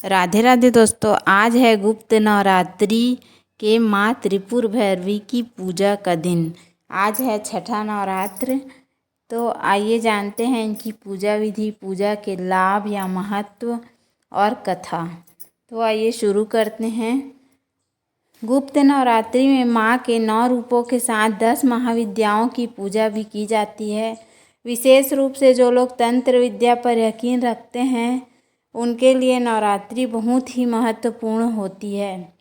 राधे राधे दोस्तों, आज है गुप्त नवरात्रि के माँ त्रिपुर भैरवी की पूजा का दिन। आज है छठा नवरात्र। तो आइए जानते हैं इनकी पूजा विधि, पूजा के लाभ या महत्व और कथा। तो आइए शुरू करते हैं। गुप्त नवरात्रि में माँ के 9 रूपों के साथ 10 महाविद्याओं की पूजा भी की जाती है। विशेष रूप से जो लोग तंत्र विद्या पर यकीन रखते हैं उनके लिए नवरात्रि बहुत ही महत्वपूर्ण होती है।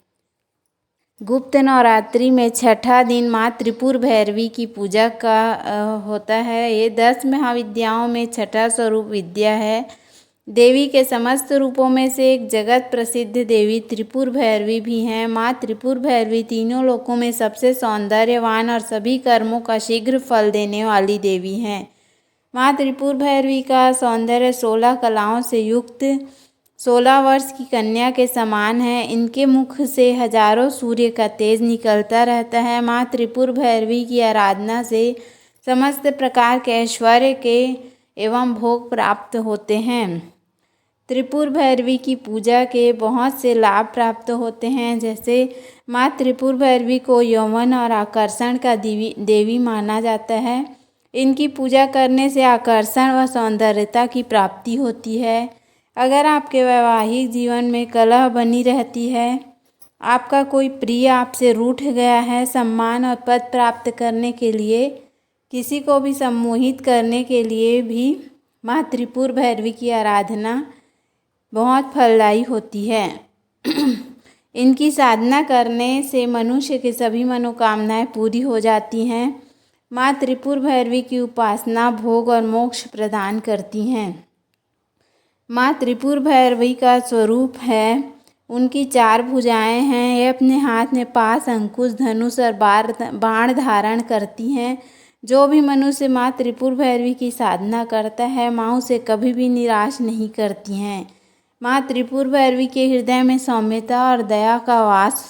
गुप्त नवरात्रि में छठा दिन माँ त्रिपुर भैरवी की पूजा का होता है। ये 10 महाविद्याओं में छठा स्वरूप विद्या है। देवी के समस्त रूपों में से एक जगत प्रसिद्ध देवी त्रिपुर भैरवी भी हैं। माँ त्रिपुर भैरवी तीनों लोकों में सबसे सौंदर्यवान और सभी कर्मों का शीघ्र फल देने वाली देवी हैं। माँ त्रिपुर भैरवी का सौंदर्य 16 कलाओं से युक्त 16 वर्ष की कन्या के समान है। इनके मुख से हजारों सूर्य का तेज निकलता रहता है। माँ त्रिपुर भैरवी की आराधना से समस्त प्रकार के ऐश्वर्य के एवं भोग प्राप्त होते हैं। त्रिपुर भैरवी की पूजा के बहुत से लाभ प्राप्त होते हैं, जैसे माँ त्रिपुर भैरवी को यौवन और आकर्षण का देवी माना जाता है। इनकी पूजा करने से आकर्षण व सौंदर्यता की प्राप्ति होती है। अगर आपके वैवाहिक जीवन में कलह बनी रहती है, आपका कोई प्रिय आपसे रूठ गया है, सम्मान और पद प्राप्त करने के लिए, किसी को भी सम्मोहित करने के लिए भी माँ त्रिपुर भैरवी की आराधना बहुत फलदायी होती है। इनकी साधना करने से मनुष्य की सभी मनोकामनाएं पूरी हो जाती हैं। माँ त्रिपुर भैरवी की उपासना भोग और मोक्ष प्रदान करती हैं। माँ त्रिपुर भैरवी का स्वरूप है, उनकी 4 भुजाएं हैं। ये अपने हाथ में पास, अंकुश, धनुष और बाण धारण करती हैं। जो भी मनुष्य माँ त्रिपुर भैरवी की साधना करता है, माँ उसे कभी भी निराश नहीं करती हैं। माँ त्रिपुर भैरवी के हृदय में सौम्यता और दया का वास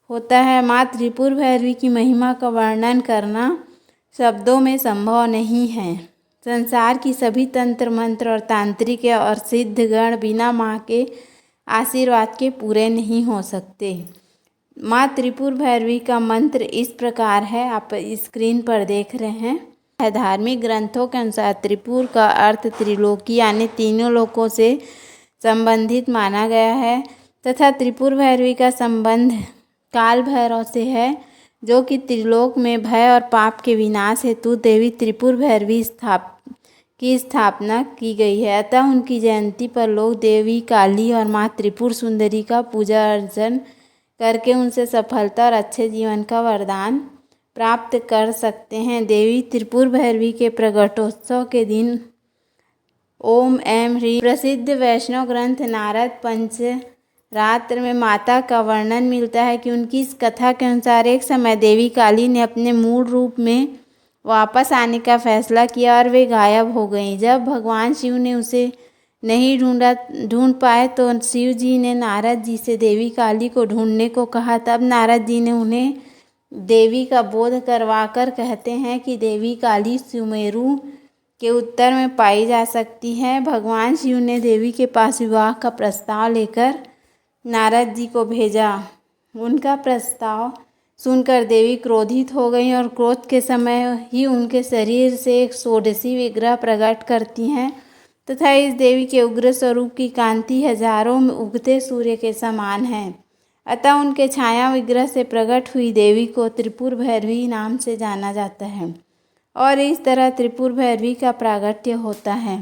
होता है। माँ त्रिपुर भैरवी की महिमा का वर्णन करना शब्दों में संभव नहीं है। संसार की सभी तंत्र मंत्र और तांत्रिक और सिद्धगण बिना माँ के आशीर्वाद के पूरे नहीं हो सकते। माँ त्रिपुर भैरवी का मंत्र इस प्रकार है, आप स्क्रीन पर देख रहे हैं। धार्मिक ग्रंथों के अनुसार त्रिपुर का अर्थ त्रिलोकी यानी तीनों लोकों से संबंधित माना गया है तथा त्रिपुर भैरवी का संबंध काल भैरव से है, जो कि त्रिलोक में भय और पाप के विनाश हेतु देवी त्रिपुर भैरवी की स्थापना की गई है। अतः उनकी जयंती पर लोग देवी काली और माँ त्रिपुर सुंदरी का पूजा अर्चन करके उनसे सफलता और अच्छे जीवन का वरदान प्राप्त कर सकते हैं। देवी त्रिपुर भैरवी के प्रगटोत्सव के दिन ओम ऐं ह्रीं प्रसिद्ध वैष्णव ग्रंथ नारद पंचरात्र में माता का वर्णन मिलता है कि उनकी इस कथा के अनुसार एक समय देवी काली ने अपने मूल रूप में वापस आने का फैसला किया और वे गायब हो गईं। जब भगवान शिव ने उसे नहीं ढूंढ पाए तो शिव जी ने नारद जी से देवी काली को ढूंढने को कहा। तब नारद जी ने उन्हें देवी का बोध करवाकर कहते हैं कि देवी काली सुमेरु के उत्तर में पाई जा सकती है। भगवान शिव ने देवी के पास विवाह का प्रस्ताव लेकर नारद जी को भेजा। उनका प्रस्ताव सुनकर देवी क्रोधित हो गई और क्रोध के समय ही उनके शरीर से एक षोडशी विग्रह प्रकट करती हैं तथा इस देवी के उग्र स्वरूप की कांति हजारों में उगते सूर्य के समान है। अतः उनके छाया विग्रह से प्रकट हुई देवी को त्रिपुर भैरवी नाम से जाना जाता है और इस तरह त्रिपुर भैरवी का प्रागट्य होता है।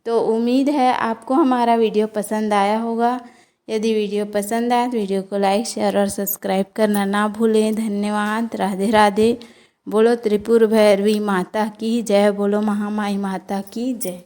तो उम्मीद है आपको हमारा वीडियो पसंद आया होगा। यदि वीडियो पसंद आए तो वीडियो को लाइक, शेयर और सब्सक्राइब करना ना भूलें। धन्यवाद। राधे राधे। बोलो त्रिपुर भैरवी माता की जय, बोलो महामाई माता की जय।